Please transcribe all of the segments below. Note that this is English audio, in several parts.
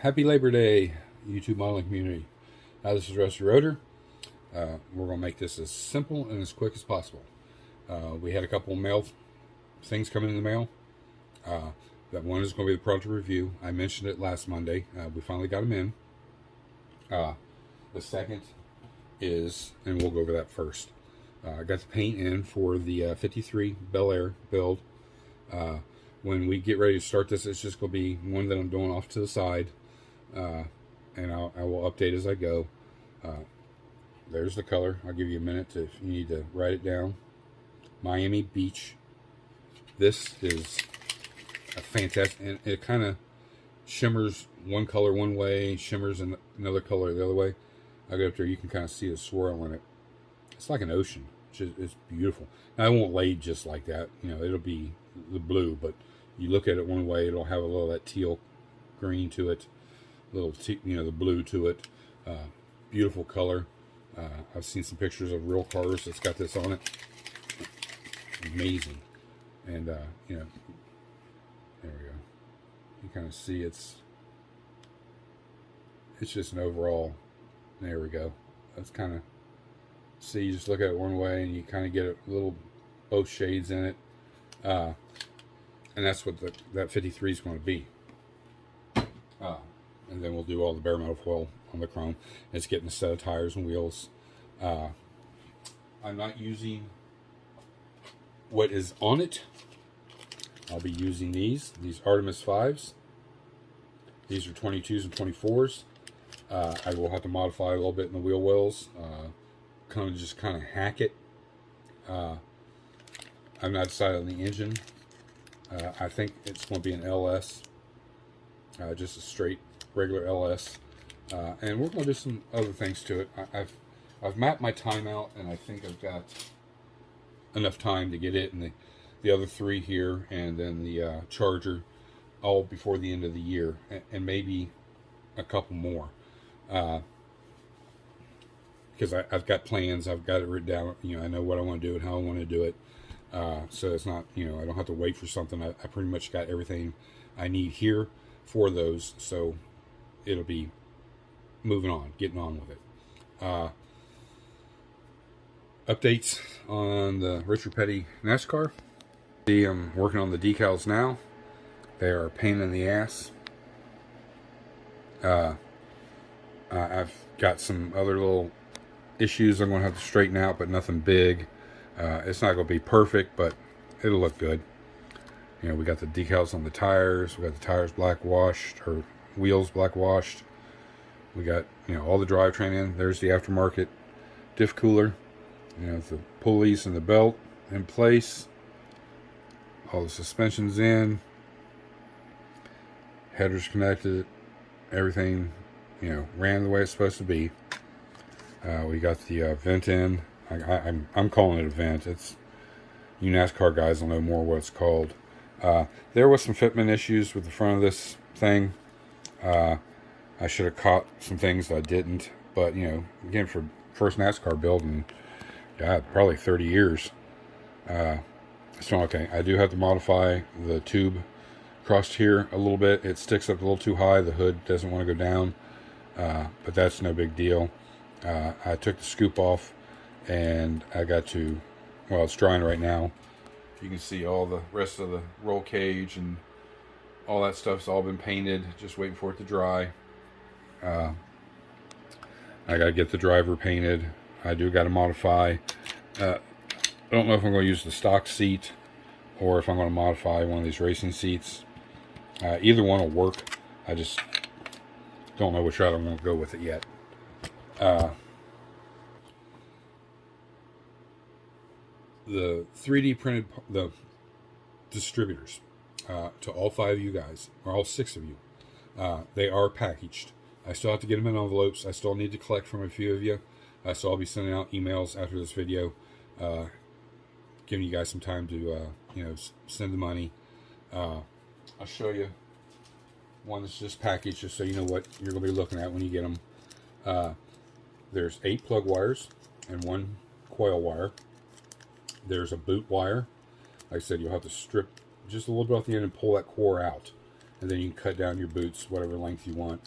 Happy Labor Day, YouTube modeling community. This is Rusty Rotor. We're going to make this as simple and as quick as possible. We had a couple mail things coming in the mail. That one is going to be the product review. I mentioned it last Monday. We finally got them in. The second is, and we'll go over that first. I got the paint in for the 53 Bel Air build. When we get ready to start this, it's just going to be one that I'm doing off to the side, and I will update as I go. There's the color. I'll give you a minute if you need to write it down. Miami Beach. This is a fantastic, and it kind of shimmers one color one way, shimmers another color the other way. I go up there, you can kind of see the swirl in it. It's like an ocean. It's beautiful. Now, it won't lay just like that. It'll be the blue, but you look at it one way, it'll have a little of that teal green to it, the blue to it. Beautiful color. I've seen some pictures of real cars that's got this on it. Amazing. And there we go. You kind of see it's just an overall. There we go. That's kind of, see, you just look at it one way and you kind of get a little both shades in it. And that's what that 53 is going to be. And then we'll do all the bare metal foil on the chrome. It's getting a set of tires and wheels. I'm not using what is on it. I'll be using these Artemis 5s. These are 22s and 24s. I will have to modify a little bit in the wheel wells. Kind of hack it. I've not decided on the engine. I think it's going to be an LS, just a straight regular LS, and we're going to do some other things to it. I've mapped my time out, and I think I've got enough time to get it and the other three here, and then the Charger, all before the end of the year, and maybe a couple more, because I've got plans. I've got it written down. I know what I want to do and how I want to do it. So it's not, I don't have to wait for something. I pretty much got everything I need here for those. So it'll be getting on with it. Updates on the Richard Petty NASCAR. I'm working on the decals now. They are a pain in the ass. I've got some other little issues I'm going to have to straighten out, but nothing big. It's not going to be perfect, but it'll look good. We got the decals on the tires. We got the tires black washed, or wheels black washed. We got, all the drivetrain in. There's the aftermarket diff cooler. The pulleys and the belt in place. All the suspensions in. Headers connected. Everything, ran the way it's supposed to be. We got the vent in. I'm calling it a vent. It's, you NASCAR guys will know more what it's called. There was some fitment issues with the front of this thing. I should have caught some things that I didn't. But, again, for first NASCAR build in, God, probably 30 years. So, okay, I do have to modify the tube across here a little bit. It sticks up a little too high. The hood doesn't want to go down. But that's no big deal. I took the scoop off. And I got to, well, it's drying right now. You can see all the rest of the roll cage and all that stuff's all been painted, just waiting for it to dry. I got to get the driver painted. I do got to modify. I don't know if I'm going to use the stock seat or if I'm going to modify one of these racing seats. Either one will work. I just don't know which route I'm going to go with it yet. The 3D printed, the distributors, to all 5 of you guys, or all 6 of you, they are packaged. I still have to get them in envelopes. I still need to collect from a few of you. So I'll be sending out emails after this video, giving you guys some time to, send the money. I'll show you one that's just packaged, just so you know what you're going to be looking at when you get them. There's 8 plug wires and 1 coil wire. There's a boot wire. Like I said, you'll have to strip just a little bit off the end and pull that core out. and then you can cut down your boots whatever length you want,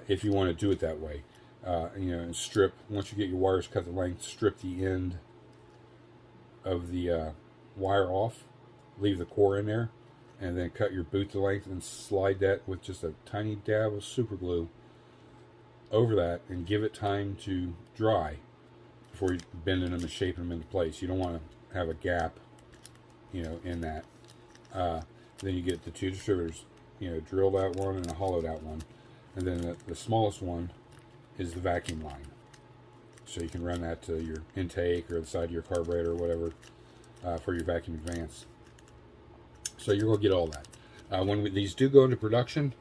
if you want to do it that way. And strip, once you get your wires cut the length, strip the end of the wire off, leave the core in there, and then cut your boot to length and slide that with just a tiny dab of super glue over that and give it time to dry before you bending them and shaping them into place. You don't want to have a gap, in that. Then you get the two distributors, drilled out one and a hollowed out one, and then the smallest one is the vacuum line. So you can run that to your intake or the side of your carburetor or whatever for your vacuum advance. So you're going to get all that. When these do go into production,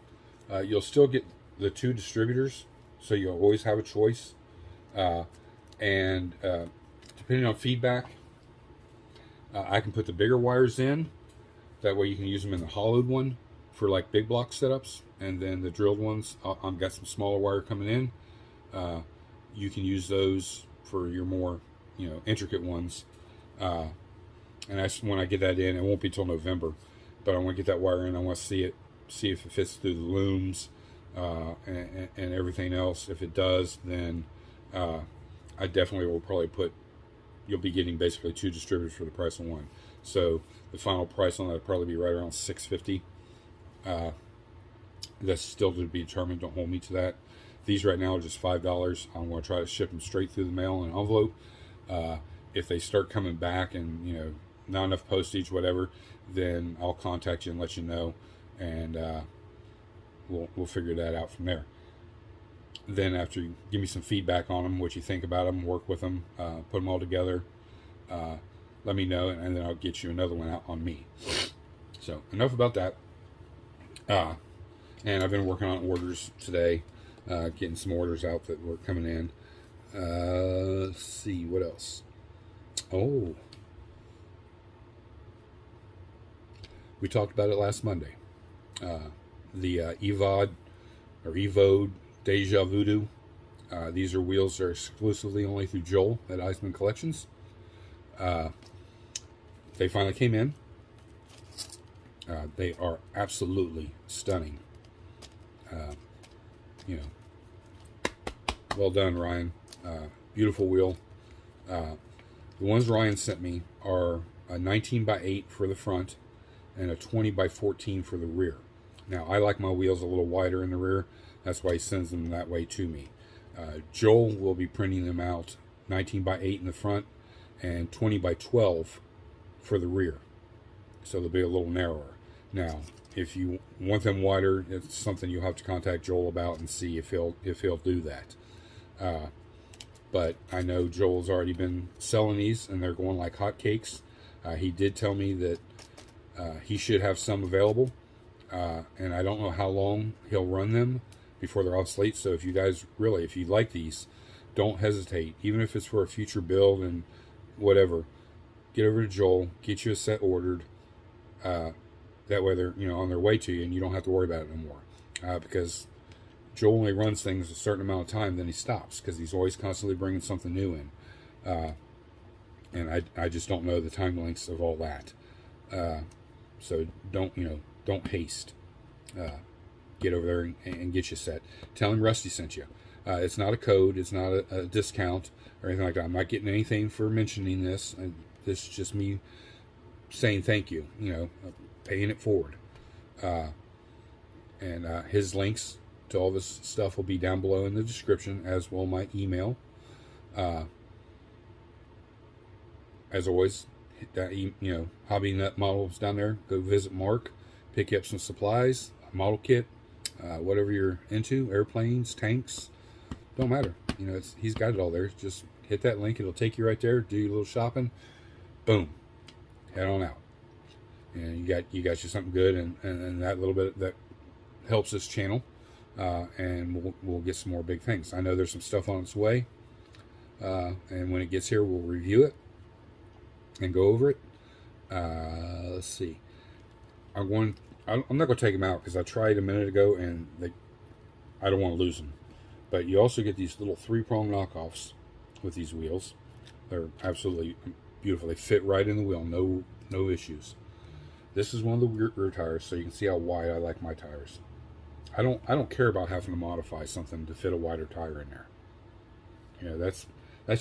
you'll still get the two distributors, so you'll always have a choice. And depending on feedback, I can put the bigger wires in. That way you can use them in the hollowed one for like big block setups. And then the drilled ones, I've got some smaller wire coming in. You can use those for your more, intricate ones. And when I get that in, it won't be till November, but I want to get that wire in. I want to see if it fits through the looms and everything else. If it does, then I definitely will probably you'll be getting basically two distributors for the price of one. So the final price on that will probably be right around $650. That's still to be determined. Don't hold me to that. These right now are just $5. I'm going to try to ship them straight through the mail in an envelope. If they start coming back and, not enough postage, whatever, then I'll contact you and let you know, and we'll figure that out from there. Then after you give me some feedback on them, what you think about them, work with them, put them all together, let me know, and then I'll get you another one out on me. So enough about that. And I've been working on orders today, getting some orders out that were coming in. Let's see, what else? Oh, we talked about it last Monday. The Evode Deja Voodoo. These are wheels that are exclusively only through Joel at Eisman Collections. They finally came in. They are absolutely stunning. Well done, Ryan. Beautiful wheel. The ones Ryan sent me are a 19x8 for the front and a 20x14 for the rear. Now, I like my wheels a little wider in the rear. That's why he sends them that way to me. Joel will be printing them out 19x8 in the front and 20x12 for the rear. So they'll be a little narrower. Now, if you want them wider, it's something you'll have to contact Joel about and see if he'll do that. But I know Joel's already been selling these, and they're going like hotcakes. He did tell me that he should have some available, and I don't know how long he'll run them before they're obsolete. So if you guys if you like these, don't hesitate. Even if it's for a future build and whatever, get over to Joel, get you a set ordered. That way they're on their way to you, and you don't have to worry about it anymore. Because Joel only runs things a certain amount of time, then he stops because he's always constantly bringing something new in. And I just don't know the time lengths of all that. So don't haste. Get over there and get you set. Tell him Rusty sent you. It's not a code. It's not a discount or anything like that. I'm not getting anything for mentioning this. This is just me saying thank you. Paying it forward. And his links to all this stuff will be down below in the description, as will my email. As always, Hobby Nut Models down there. Go visit Mark, pick up some supplies, a model kit, whatever you're into, airplanes, tanks, don't matter. He's got it all there. Just hit that link; it'll take you right there. Do your little shopping, boom, head on out, and you got you something good, and that little bit that helps this channel, and we'll get some more big things. I know there's some stuff on its way, and when it gets here, we'll review it and go over it. Let's see. I'm not going to take them out because I tried a minute ago and I don't want to lose them. But you also get these little 3-prong knockoffs with these wheels. They're absolutely beautiful. They fit right in the wheel, no issues. This is one of the rear tires, so you can see how wide I like my tires. I don't care about having to modify something to fit a wider tire in there. You know, that's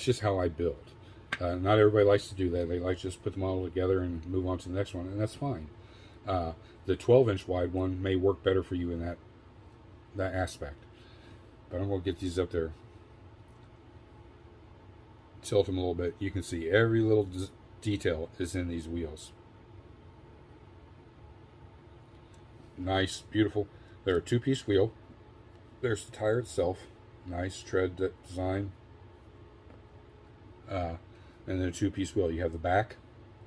just how I build. Not everybody likes to do that. They like to just put the model together and move on to the next one, and that's fine. The 12-inch wide one may work better for you in that aspect. But I'm going to get these up there, tilt them a little bit. You can see every little detail is in these wheels. Nice, beautiful. They're a two-piece wheel. There's the tire itself. Nice tread design. And then a two-piece wheel. You have the back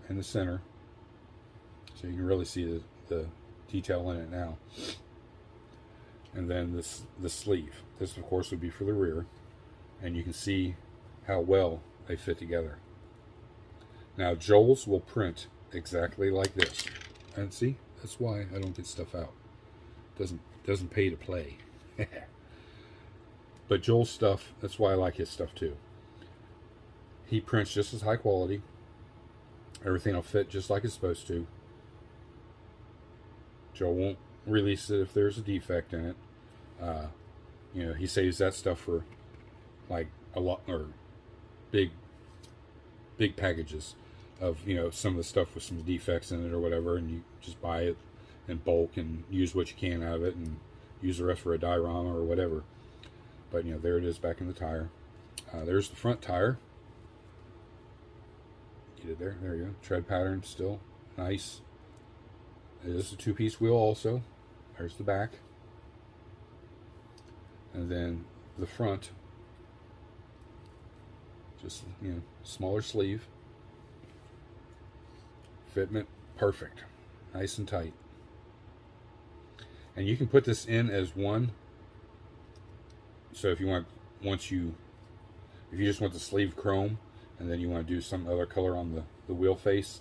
and the center. So you can really see the detail in it now. And then the sleeve. This, of course, would be for the rear. And you can see how well they fit together. Now, Joel's will print exactly like this. And see, that's why I don't get stuff out. Doesn't pay to play. But Joel's stuff, that's why I like his stuff too. He prints just as high quality. Everything will fit just like it's supposed to. Joel won't release it if there's a defect in it. You know, he saves that stuff for like a lot, or big packages of, you know, some of the stuff with some defects in it or whatever, and you just buy it in bulk and use what you can out of it and use the rest for a diorama or whatever. But, you know, there it is back in the tire. There's the front tire. Get it there. There you go. Tread pattern still nice. It is a two-piece wheel also. There's the back. And then the front, just, you know, smaller sleeve. Fitment perfect. Nice and tight. And you can put this in as one. So if you want, if you just want the sleeve chrome, and then you want to do some other color on the wheel face,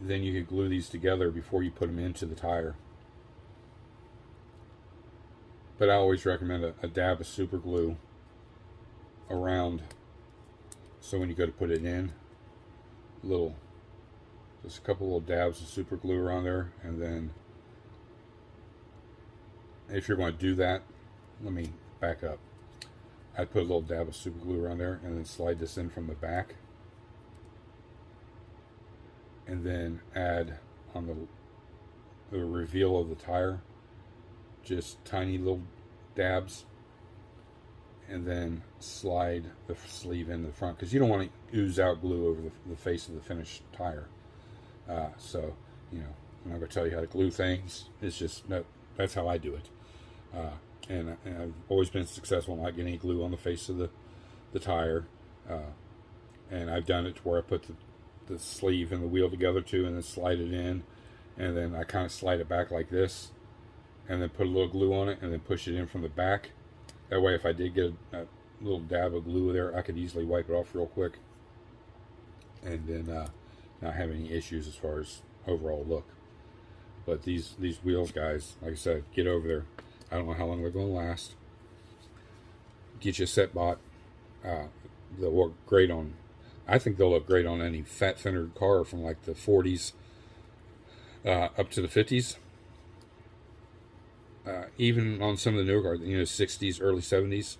then you could glue these together before you put them into the tire. But I always recommend a dab of super glue around, so when you go to put it in, just a couple little dabs of super glue around there. And then if you're going to do that, let me back up. I'd put a little dab of super glue around there and then slide this in from the back, and then add on the reveal of the tire, just tiny little dabs, and then slide the sleeve into the front, because you don't want to ooze out glue over the face of the finished tire. So, you know, I'm not going to tell you how to glue things. It's just, that's how I do it. And I've always been successful in not getting any glue on the face of the tire. And I've done it to where I put the sleeve and the wheel together too, and then slide it in, and then I kind of slide it back like this, and then put a little glue on it, and then push it in from the back. That way, if I did get a little dab of glue there, I could easily wipe it off real quick, and then not have any issues as far as overall look. But these wheels, guys, like I said, get over there. I don't know how long they're going to last. Get you a set bot. They'll work great on, I think they'll look great on any fat fendered car from like the 40s up to the 50s. Even on some of the newer cars, you know, 60s, early 70s.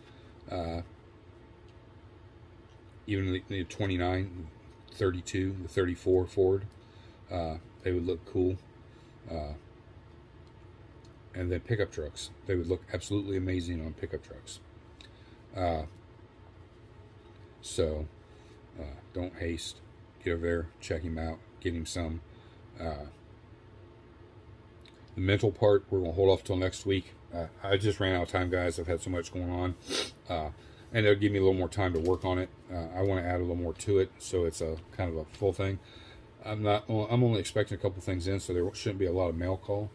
Even the 29, 32, the 34 Ford. They would look cool. And then pickup trucks. They would look absolutely amazing on pickup trucks. So don't haste. Get over there, check him out, get him some. The mental part, we're going to hold off till next week. I just ran out of time, guys. I've had so much going on. And it'll give me a little more time to work on it. I want to add a little more to it, so it's a kind of a full thing. I'm only expecting a couple things in, so there shouldn't be a lot of mail call.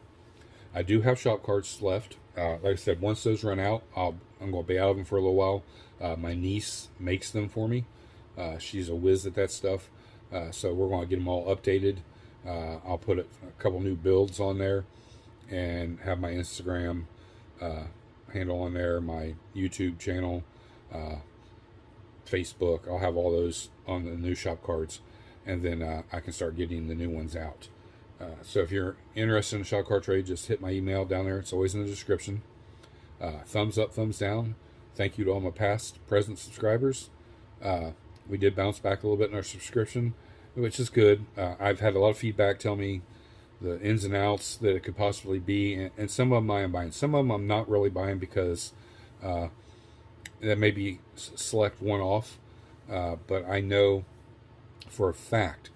I do have shop cards left. Like I said, once those run out, I'm going to be out of them for a little while. My niece makes them for me. She's a whiz at that stuff. So we're going to get them all updated. I'll put a couple new builds on there, and have my Instagram handle on there, my YouTube channel, Facebook. I'll have all those on the new shop cards, and then I can start getting the new ones out. So if you're interested in a shot car trade, just hit my email down there. It's always in the description. Thumbs up, thumbs down. Thank you to all my past, present subscribers. We did bounce back a little bit in our subscription, which is good. I've had a lot of feedback tell me the ins and outs that it could possibly be, and some of them I am buying. Some of them I'm not really buying because that may be select one-off, but I know for a fact,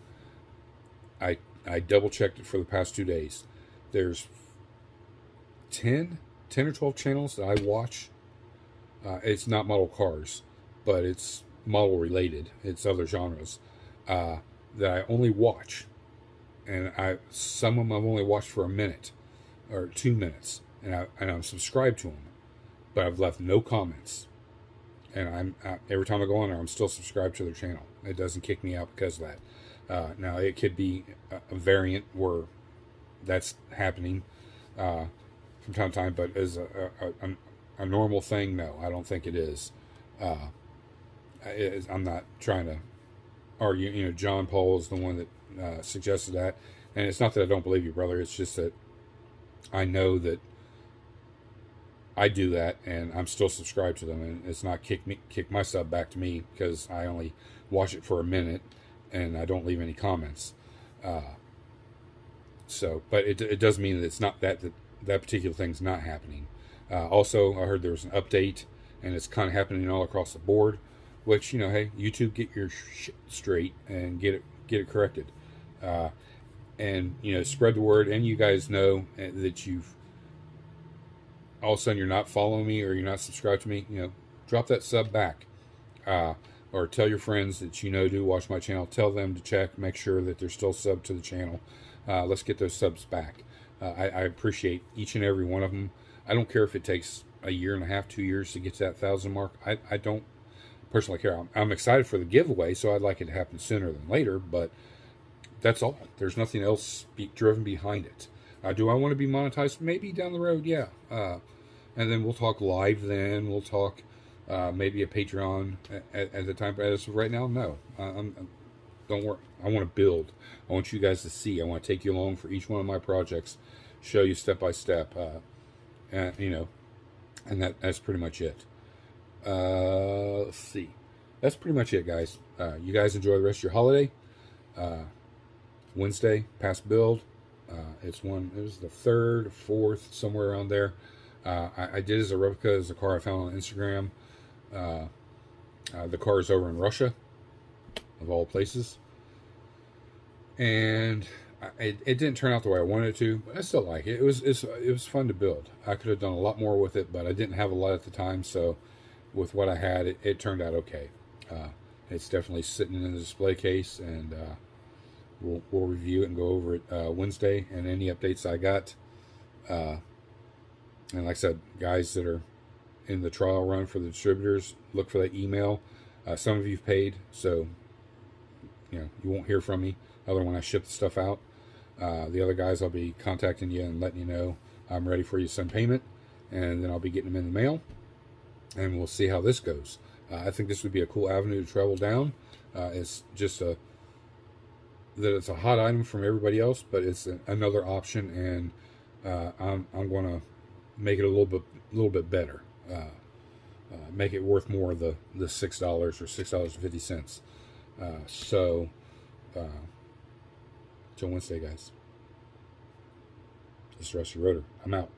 I double-checked it for the past 2 days. There's 10 or 12 channels that I watch. It's not model cars, but it's model related. It's other genres that I only watch, and some of them I've only watched for a minute or 2 minutes, and I'm subscribed to them, but I've left no comments. And every time I go on there, I'm still subscribed to their channel. It doesn't kick me out because of that. Now it could be a variant where that's happening from time to time, but as a normal thing, no, I don't think it is. I'm not trying to argue. You know, John Paul is the one that suggested that, and it's not that I don't believe you, brother. It's just that I know that I do that, and I'm still subscribed to them, and it's not kick my sub back to me because I only watch it for a minute and I don't leave any comments. But it does mean that it's not that particular thing's not happening. Also, I heard there was an update, and it's kind of happening all across the board. Which, you know, hey, YouTube, get your shit straight and get it corrected, and you know, spread the word. And you guys know that you've all of a sudden you're not following me or you're not subscribed to me. You know, drop that sub back, or tell your friends that you know do watch my channel. Tell them to check, make sure that they're still subbed to the channel. Let's get those subs back. I appreciate each and every one of them. I don't care if it takes a year and a half, 2 years to get to that 1,000 mark. I don't personally care. I'm excited for the giveaway, so I'd like it to happen sooner than later, but that's all. There's nothing else driven behind it. Do I want to be monetized? Maybe down the road, yeah. And then we'll talk live then. We'll talk maybe a Patreon at the time. But as of right now, no. Don't worry. I want to build. I want you guys to see. I want to take you along for each one of my projects, show you step by step. And, you know, and that's pretty much it. Let's see. That's pretty much it, guys. You guys enjoy the rest of your holiday. Wednesday, past build. It was the 3rd, 4th, somewhere around there. I did as a replica as a car I found on Instagram. The car is over in Russia, of all places. And it didn't turn out the way I wanted it to, but I still like it. It was fun to build. I could have done a lot more with it, but I didn't have a lot at the time, so with what I had, it turned out okay. It's definitely sitting in the display case, and we'll review it and go over it Wednesday, and any updates I got. And like I said, guys that are in the trial run for the distributors, look for that email. Some of you've paid, so you know you won't hear from me other when I ship the stuff out. The other guys, I'll be contacting you and letting you know I'm ready for you to send payment, and then I'll be getting them in the mail, and we'll see how this goes. I think this would be a cool avenue to travel down. It's just it's a hot item from everybody else, but it's another option, and I'm going to make it a little bit better. Make it worth more of the $6 or $6.50. Till Wednesday, guys. This is Rusty Rotor. I'm out.